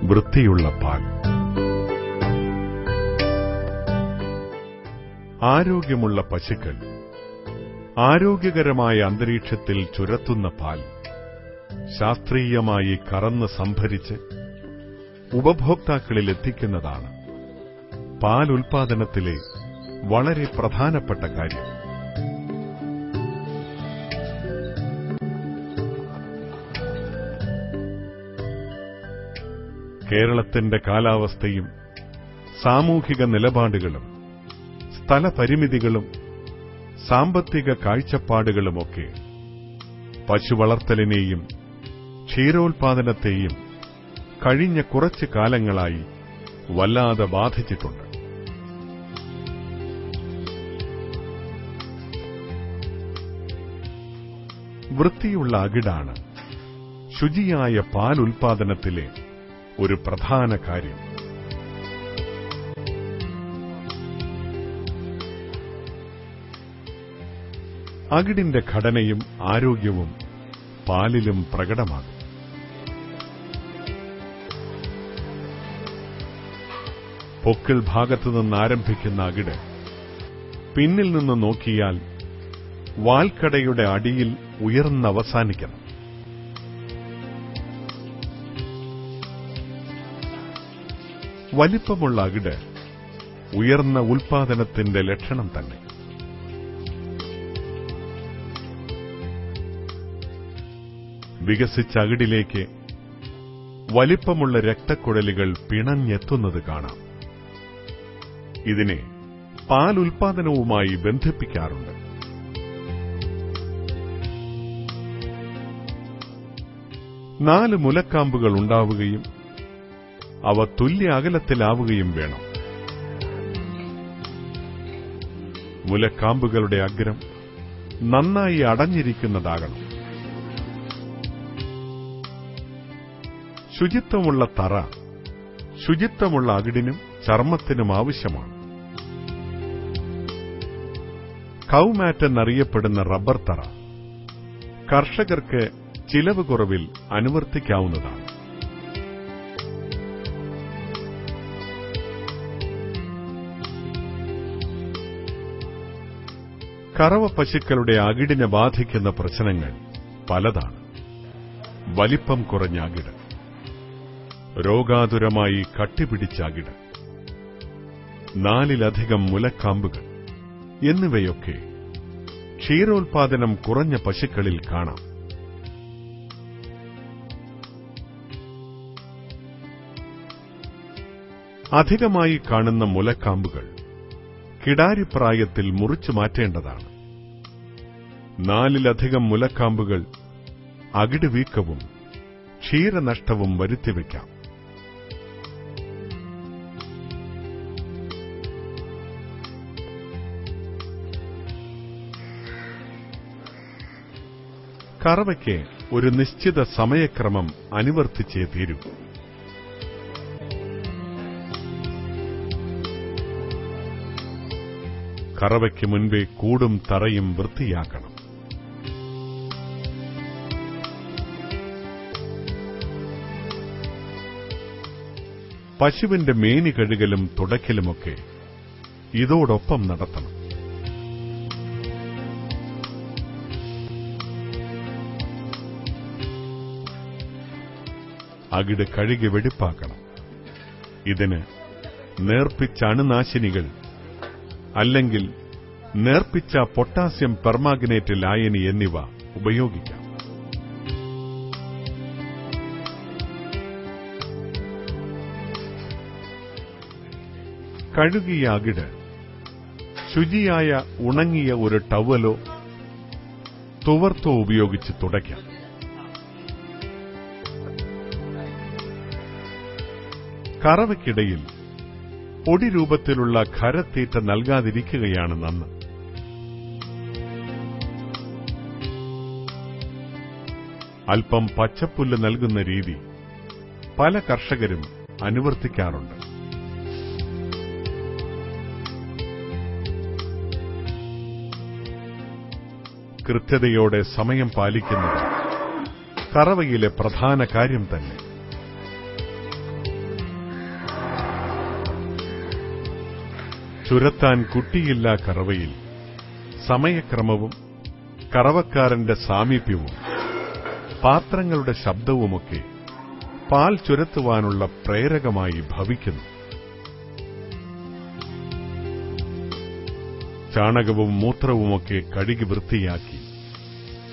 വൃത്തിയുള്ള പാൽ. ആരോഗ്യമുള്ള പശുക്കൾ ആരോഗ്യകരമായ അന്തരീക്ഷത്തിൽ ചുരത്തുന്ന പാൽ ശാസ്ത്രീയമായി കറന്ന് സംഭരിച്ച് ഉപഭോക്താക്കളിൽ എത്തിക്കുന്നതാണ് പാൽ ഉൽപാദനത്തിലെ വളരെ പ്രധാനപ്പെട്ട കാര്യം. കേരളത്തിന്റെ കാലാവസ്ഥയും സാമൂഹിക നിലപാടുകളും സ്ഥലപരിമിതികളും സാമ്പത്തിക കാഴ്ചപ്പാടുകളുമൊക്കെ പശുവളർത്തലിനെയും ക്ഷീരോത്പാദനത്തെയും കഴിഞ്ഞ കുറച്ചു കാലങ്ങളായി വല്ലാതെ ബാധിച്ചിട്ടുണ്ട്. വൃത്തിയുള്ള അകിടാണ് ശുചിയായ പാൽ ഉൽപാദനത്തിലെ ഒരു പ്രധാന കാര്യം. അകിടിന്റെ ഘടനയും ആരോഗ്യവും പാലിലും പ്രകടമാകും. പൊക്കിൾ ഭാഗത്തുനിന്ന് ആരംഭിക്കുന്ന അകിട് പിന്നിൽ നിന്ന് നോക്കിയാൽ വാൽക്കടയുടെ അടിയിൽ ഉയർന്നവസാനിക്കണം. വലിപ്പമുള്ള അകിട് ഉയർന്ന ഉൽപാദനത്തിന്റെ ലക്ഷണം തന്നെ. വികസിച്ച അകിടിലേക്ക് വലിപ്പമുള്ള രക്തക്കുഴലുകൾ പിണഞ്ഞെത്തുന്നത് കാണാം. ഇതിനെ പാൽ ഉൽപാദനവുമായി ബന്ധിപ്പിക്കാറുണ്ട്. നാല് മുലക്കാമ്പുകൾ ഉണ്ടാവുകയും അവ തുല്യ അകലത്തിലാവുകയും വേണം. മുലക്കാമ്പുകളുടെ അഗ്രം നന്നായി അടഞ്ഞിരിക്കുന്നതാകണം. ശുചിത്വമുള്ള തറ ശുചിത്വമുള്ള അകിടിനും ചർമ്മത്തിനും ആവശ്യമാണ്. കൗമാറ്റ് എന്നറിയപ്പെടുന്ന റബ്ബർ തറ കർഷകർക്ക് ചിലവ് കുറവിൽ അനുവർത്തിക്കാവുന്നതാണ്. കറവ പശുക്കളുടെ അകിടിനെ ബാധിക്കുന്ന പ്രശ്നങ്ങൾ പലതാണ്. വലിപ്പം കുറഞ്ഞ അകിട്, രോഗാതുരമായി കട്ടിപിടിച്ച അകിട്, നാലിലധികം മുലക്കാമ്പുകൾ എന്നിവയൊക്കെ ക്ഷീരോത്പാദനം കുറഞ്ഞ പശുക്കളിൽ കാണാം. അധികമായി കാണുന്ന മുലക്കാമ്പുകൾ കിടാരിപ്രായത്തിൽ മുറിച്ചു മാറ്റേണ്ടതാണ്. നാലിലധികം മുലക്കാമ്പുകൾ അകിട് വീക്കവും ക്ഷീരനഷ്ടവും വരുത്തിവെക്കാം. കറവയ്ക്ക് ഒരു നിശ്ചിത സമയക്രമം അനുവർത്തിച്ചേ തീരൂ. കറവയ്ക്ക് മുൻപേ കൂടും തറയും വൃത്തിയാക്കണം. പശുവിന്റെ മേനി കഴുകലും തുടയ്ക്കലുമൊക്കെ ഇതോടൊപ്പം നടത്തണം. അകിട് കഴുകി വെടിപ്പാക്കണം. ഇതിന് നേർപ്പിച്ച അണുനാശിനികൾ അല്ലെങ്കിൽ നേർപ്പിച്ച പൊട്ടാസ്യം പെർമാഗ്നേറ്റ് ലായനി എന്നിവ ഉപയോഗിക്കാം. കഴുകിയ അകിട് ശുചിയായ ഉണങ്ങിയ ഒരു ടവലോ തുവർത്തോ ഉപയോഗിച്ച് തുടയ്ക്കാം. കറവയ്ക്കിടയിൽ പൊടി രൂപത്തിലുള്ള ഖരത്തീറ്റ നൽകാതിരിക്കുകയാണ് നന്ന്. അല്പം പച്ചപ്പുല്ല് നൽകുന്ന രീതി പല കർഷകരും അനുവർത്തിക്കാറുണ്ട്. കൃത്യതയോടെ സമയം പാലിക്കുന്നത് കറവയിലെ പ്രധാന കാര്യം തന്നെ. ചുരത്താൻ കുട്ടിയില്ലാ കറവയിൽ സമയക്രമവും കറവക്കാരന്റെ സാമീപ്യവും പാത്രങ്ങളുടെ ശബ്ദവുമൊക്കെ പാൽ ചുരത്തുവാനുള്ള പ്രേരകമായി ഭവിക്കുന്നു. ചാണകവും മൂത്രവുമൊക്കെ കഴുകി വൃത്തിയാക്കി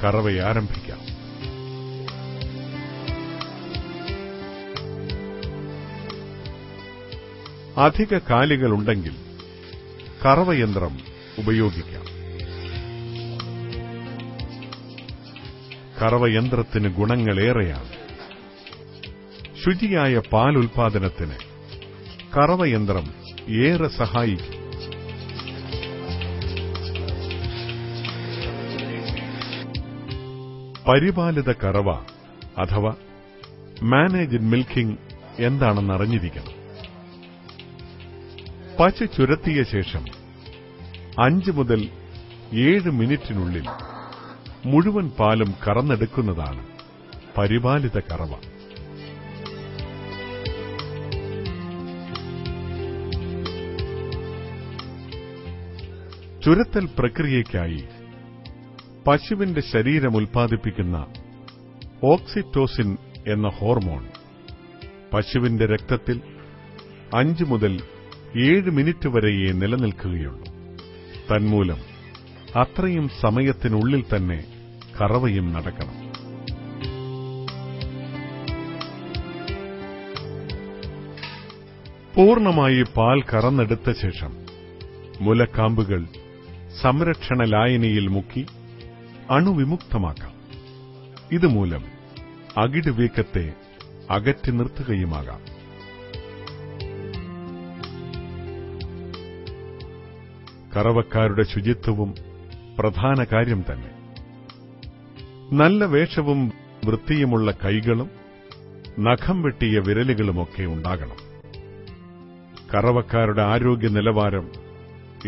കറവയാരംഭിക്കാം. അധിക കാലികളുണ്ടെങ്കിൽ കറവയന്ത്രം ഉപയോഗിക്കാം. കറവയന്ത്രത്തിന് ഗുണങ്ങളേറെയാണ്. ശുചിയായ പാൽ ഉൽപാദനത്തിന് കറവയന്ത്രം ഏറെ സഹായിക്കും. പരിപാലിത കറവ അഥവാ മാനേജ്ഡ് മിൽക്കിംഗ് എന്താണെന്നറിഞ്ഞിരിക്കണം. പശു ചുരത്തിയ ശേഷം 5 മുതൽ 7 മിനിറ്റിനുള്ളിൽ മുഴുവൻ പാലും കറന്നെടുക്കുന്നതാണ് പരിപാലിത കറവ. ചുരത്തൽ പ്രക്രിയയ്ക്കായി പശുവിന്റെ ശരീരം ഉൽപ്പാദിപ്പിക്കുന്ന ഓക്സിറ്റോസിൻ എന്ന ഹോർമോൺ പശുവിന്റെ രക്തത്തിൽ 5 മുതൽ 7 മിനിറ്റ് വരെയേ നിലനിൽക്കുകയുള്ളൂ. തന്മൂലം അത്രയും സമയത്തിനുള്ളിൽ തന്നെ കറവയും നടക്കണം. പൂർണ്ണമായി പാൽ കറന്നെടുത്ത ശേഷം മുലക്കാമ്പുകൾ സംരക്ഷണ ലായനിയിൽ മുക്കി അണുവിമുക്തമാക്കാം. ഇതുമൂലം അകിട് വീക്കത്തെ അകറ്റി നിർത്തുകയുമാകാം. കറവക്കാരുടെ ശുചിത്വവും പ്രധാന കാര്യം തന്നെ. നല്ല വേഷവും വൃത്തിയുമുള്ള കൈകളും നഖം വെട്ടിയ വിരലുകളുമൊക്കെ ഉണ്ടാകണം. കറവക്കാരുടെ ആരോഗ്യ നിലവാരം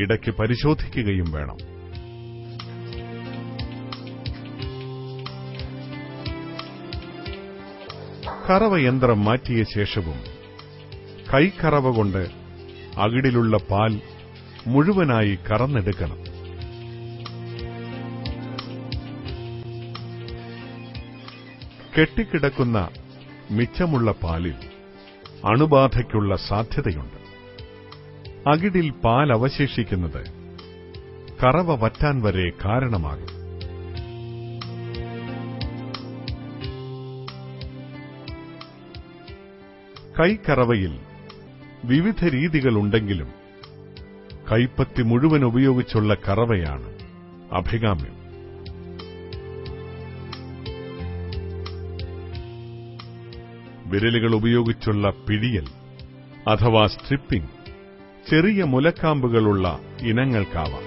ഇടയ്ക്ക് പരിശോധിക്കുകയും വേണം. കറവയന്ത്രം മാറ്റിയ ശേഷവും കൈക്കറവ കൊണ്ട് അകിടിലുള്ള പാൽ മുഴുവനായി കറന്നെടുക്കണം. കെട്ടിക്കിടക്കുന്ന മിച്ചമുള്ള പാലിൽ അണുബാധയ്ക്കുള്ള സാധ്യതയുണ്ട്. അകിടിൽ പാൽ അവശേഷിക്കുന്നത് കറവ വറ്റാൻ വരെ കാരണമാകും. കൈക്കറവയിൽ വിവിധ രീതികളുണ്ടെങ്കിലും കൈപ്പത്തി മുഴുവൻ ഉപയോഗിച്ചുള്ള കറവയാണ് അഭികാമ്യം. വിരലുകൾ ഉപയോഗിച്ചുള്ള പിഴിയൽ അഥവാ സ്ട്രിപ്പിംഗ് ചെറിയ മുലക്കാമ്പുകളുള്ള ഇനങ്ങൾക്കാവാം.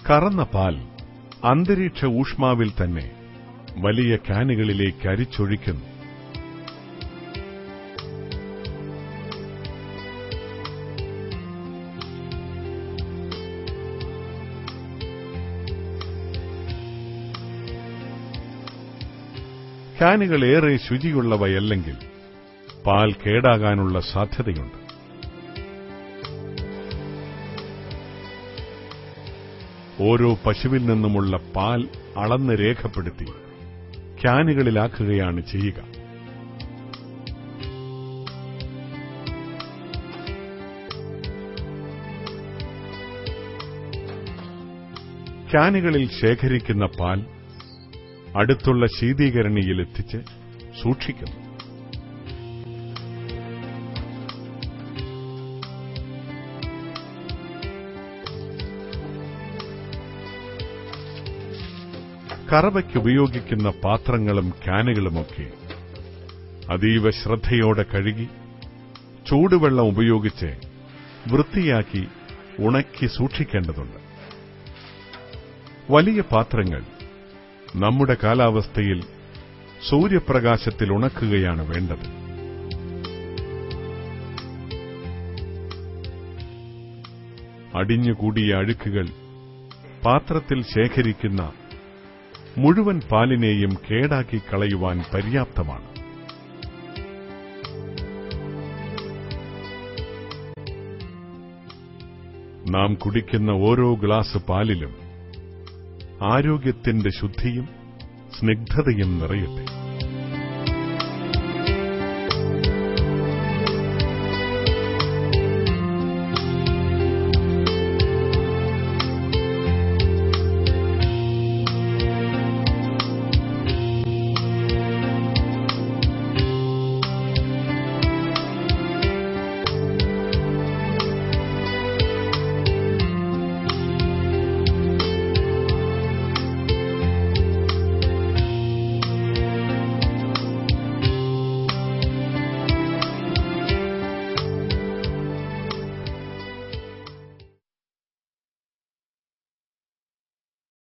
കറന്ന പാൽ അന്തരീക്ഷ ഊഷ്മാവിൽ തന്നെ വലിയ ക്യാനുകളിലേക്ക് അരിച്ചൊഴിക്കുന്നു. ക്യാനുകൾ ഏറെ ശുചിയുള്ളവയല്ലെങ്കിൽ പാൽ കേടാകാനുള്ള സാധ്യതയുണ്ട്. ഓരോ പശുവിൽ നിന്നുമുള്ള പാൽ അളന്ന് രേഖപ്പെടുത്തി ക്യാനുകളിലാക്കുകയാണ് ചെയ്യുക. ക്യാനുകളിൽ ശേഖരിക്കുന്ന പാൽ അടുത്തുള്ള ശീതീകരണിയിലെത്തിച്ച് സൂക്ഷിക്കുന്നു. കറവയ്ക്കുപയോഗിക്കുന്ന പാത്രങ്ങളും ക്യാനുകളുമൊക്കെ അതീവ ശ്രദ്ധയോടെ കഴുകി ചൂടുവെള്ളം ഉപയോഗിച്ച് വൃത്തിയാക്കി ഉണക്കി സൂക്ഷിക്കേണ്ടതുണ്ട്. വലിയ പാത്രങ്ങൾ നമ്മുടെ കാലാവസ്ഥയിൽ സൂര്യപ്രകാശത്തിൽ ഉണക്കുകയാണ് വേണ്ടത്. അടിഞ്ഞുകൂടിയ അഴുക്കുകൾ പാത്രത്തിൽ ശേഖരിക്കുന്ന മുഴുവൻ പാലിനെയും കേടാക്കി കളയുവാൻ പര്യാപ്തമാണ്. നാം കുടിക്കുന്ന ഓരോ ഗ്ലാസ് പാലിലും ആരോഗ്യത്തിന്റെ ശുദ്ധിയും സ്നിഗ്ധതയും നിറയട്ടെ.